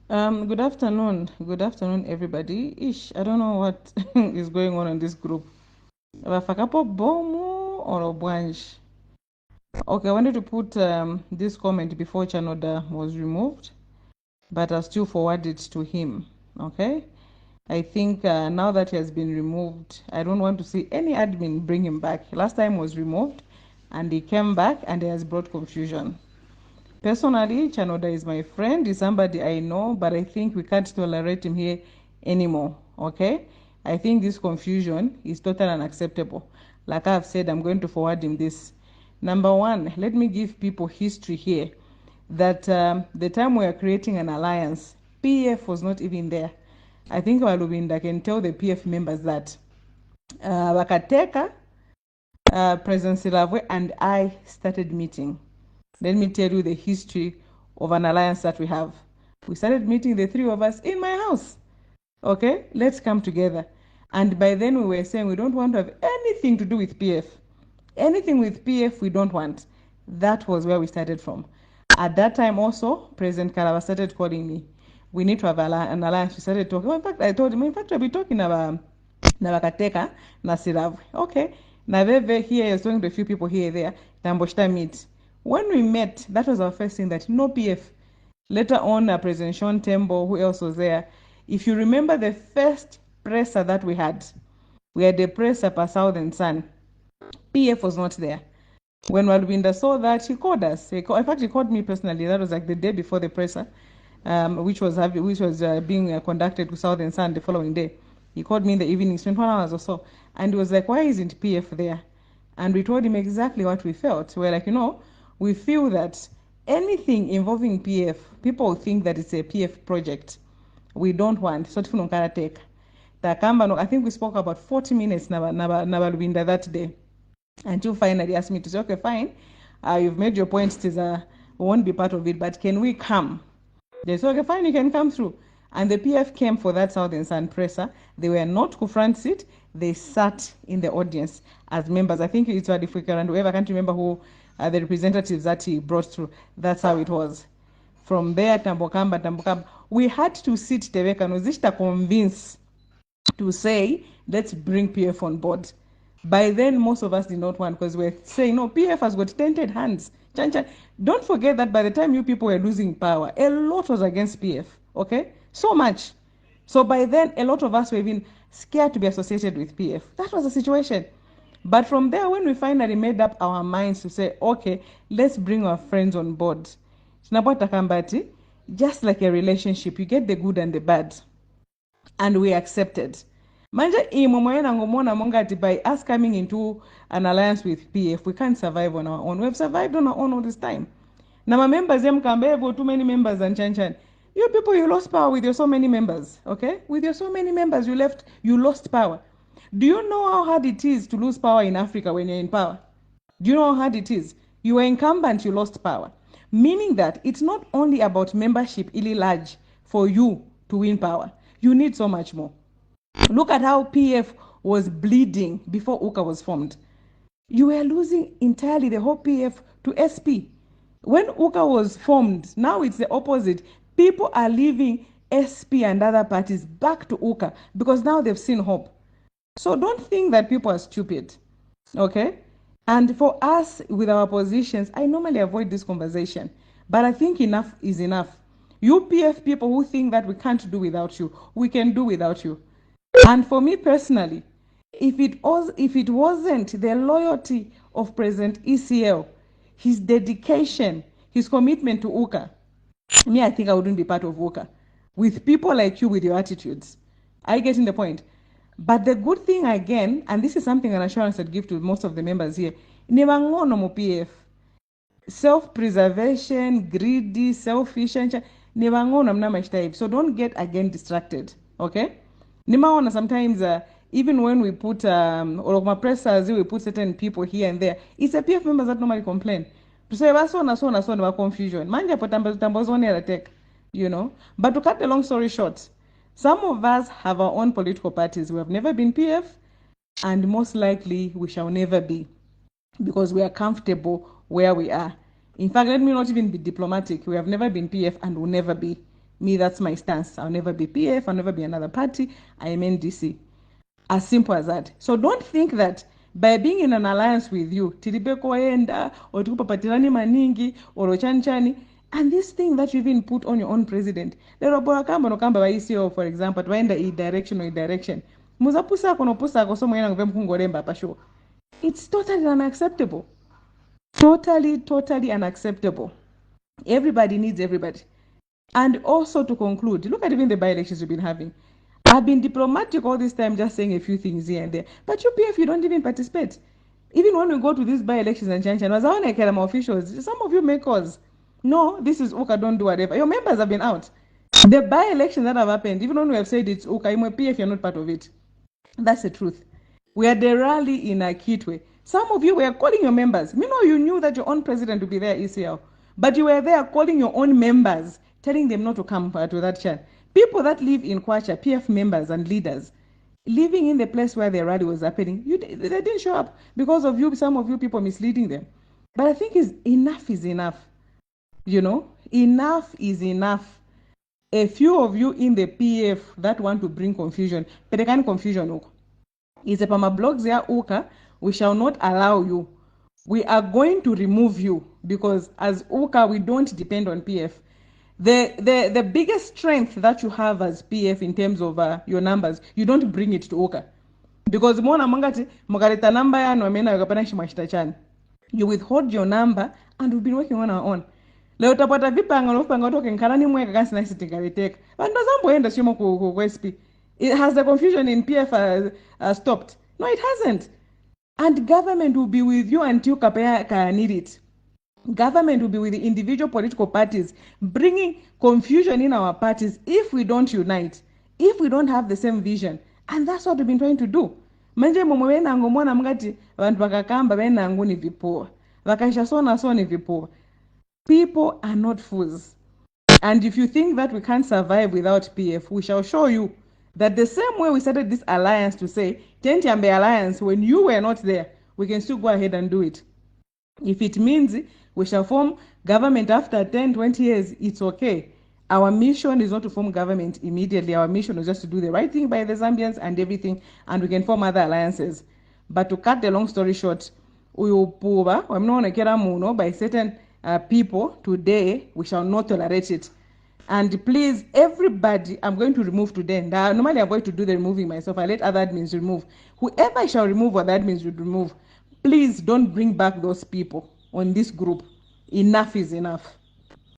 Good afternoon. Good afternoon, everybody. I don't know what is going on in this group. Bafakapo bomu or obwanj. Okay, I wanted to put this comment before Chanoda was removed, but I'll still forward it to him. Okay? I think now that he has been removed, I don't want to see any admin bring him back. Last time was removed, and he came back, and he has brought confusion. Personally, Chanoda is my friend, is somebody I know, but I think we can't tolerate him here anymore, okay? I think this confusion is totally unacceptable. Like I've said, I'm going to forward him this. Number one, let me give people history here that the time we are creating an alliance, PF was not even there. I think Walubinda can tell the PF members that Wakateka, President Silavwe, and I started meeting. Let me tell you the history of an alliance that we have. We started meeting, the three of us, in my house. Okay, let's come together. And by then we were saying we don't want to have anything to do with PF. Anything with PF we don't want. That was where we started from. At that time also, President Kalaba started calling me. We need to have an alliance. We started talking. Well, in fact, I told him, in fact, we'll be talking about Nabakateka, Nasirav. Okay. Naveve here is talking to a few people here there. Tamboshta meet. When we met, that was our first thing, that no PF. Later on, President Sean Tembo, who else was there? If you remember the first presser that we had a presser per Southern Sun. PF was not there. When Walubinda saw that, he called us. In fact, he called me personally. That was like the day before the presser, which was being conducted to Southern Sun the following day. He called me in the evening, spent 1 hour or so, and he was like, "Why isn't PF there?" And we told him exactly what we felt. We're like, we feel that anything involving PF, people think that it's a PF project. We don't want. So take. I think we spoke about 40 minutes Nabalubinda that day, until finally asked me to say, okay, fine, you've made your point, Tiza, we won't be part of it, but can we come? They said, okay, fine, you can come through. And the PF came for that Southern Sun presser. They were not who front seat. They sat in the audience as members. I think it's Wadifwika and whoever, I can't remember who the representatives that he brought through. That's how it was. From there, Tambokamba, we had to sit Teveka Nozishta convince to say, let's bring PF on board. By then, most of us did not want, because we're saying, no, PF has got tainted hands. Chan, chan. Don't forget that by the time you people were losing power, a lot was against PF, okay? So much. So by then, a lot of us were even scared to be associated with PF. That was the situation. But from there, when we finally made up our minds to say, okay, let's bring our friends on board, just like a relationship, you get the good and the bad. And we accepted. Manja by us coming into an alliance with PF, we can't survive on our own. We've survived on our own all this time. Now my members, too many members and chan. You people, you lost power with your so many members, okay? With your so many members, you lost power. Do you know how hard it is to lose power in Africa when you're in power? Do you know how hard it is? You were incumbent, you lost power. Meaning that it's not only about membership, really large, for you to win power. You need so much more. Look at how PF was bleeding before UKA was formed. You were losing entirely the whole PF to SP. When UKA was formed, now it's the opposite. People are leaving SP and other parties back to UKA because now they've seen hope. So don't think that people are stupid, okay? And for us, with our positions, I normally avoid this conversation, but I think enough is enough. You PF people who think that we can't do without you, we can do without you. And for me personally, if it wasn't the loyalty of President ECL, his dedication, his commitment to UKA, me, I think I wouldn't be part of UKA. With people like you with your attitudes. Are you getting the point? But the good thing again, and this is something an assurance I'd give to most of the members here, nebangono mo PF. Self-preservation, greedy, selfish, nebangono mna much type. So don't get again distracted. Okay? Nimaona sometimes even when we put all of my pressers, we put certain people here and there, it's the PF members that normally complain. To say so confusion. Manja potambozone attack, But to cut the long story short, some of us have our own political parties. We have never been PF, and most likely we shall never be, because we are comfortable where we are. In fact, let me not even be diplomatic. We have never been PF and will never be. Me, that's my stance. I'll never be PF, I'll never be another party. I am NDC. As simple as that. So don't think that by being in an alliance with you, tilibe koenda, or tukupapatirani maningi, or ochanchani, and this thing that you even put on your own president, lero bora kamba no kamba waisio, for example, twaenda i direction or i direction. Muzapusa kono pusa koso mwena ngve mkungoremba pasho. It's totally unacceptable. Totally unacceptable. Everybody needs everybody. And also to conclude, look at even the by-elections we've been having. I've been diplomatic all this time, just saying a few things here and there. But UPF, you don't even participate. Even when we go to these by-elections and Chanchan, as I want officials, some of you make calls. No, this is UKA, don't do whatever. Your members have been out. The by-elections that have happened, even when we have said it's UKA, PF, you're not part of it. That's the truth. We had the rally in Kitwe. Some of you were calling your members. You know, you knew that your own president would be there, ECL. But you were there calling your own members, telling them not to come to that chat. People that live in Kwacha, PF members and leaders, living in the place where the rally was happening, they didn't show up because of you, some of you people misleading them. But I think enough is enough. You know, enough is enough. A few of you in the PF that want to bring confusion, but they can't confusion. Is a Pama blogs there, UKA, we shall not allow you. We are going to remove you because as UKA, we don't depend on PF. The biggest strength that you have as PF in terms of your numbers, you don't bring it to UKA. Because mona mangati mukareta number ya no amena yakapana shimashita chani. You withhold your number and we've been working on our own. Leo utapata vipanga lofanga utoke nkalani mweka kasi na sitingaleteka. Banda zambo enda shimo ku SP. Has the confusion in PF stopped? No, it hasn't. And government will be with you until Kapaya can need it. Government will be with the individual political parties, bringing confusion in our parties if we don't unite, if we don't have the same vision. And that's what we've been trying to do. Manje mumwena ngomona mngati abantu bakakamba bena nguni vipoa. Vakaisha so ni vipoa. People are not fools. And if you think that we can't survive without PF, we shall show you that the same way we started this alliance to say, Tentiambe Alliance, when you were not there, we can still go ahead and do it. If it means we shall form government after 10, 20 years, it's okay. Our mission is not to form government immediately. Our mission is just to do the right thing by the Zambians and everything, and we can form other alliances. But to cut the long story short, we will pull by certain people today. We shall not tolerate it. And please, everybody, I'm going to remove today. Now, normally I'm going to do the removing myself. I let other admins remove. Whoever I shall remove or the admins should remove, please don't bring back those people on this group. Enough is enough.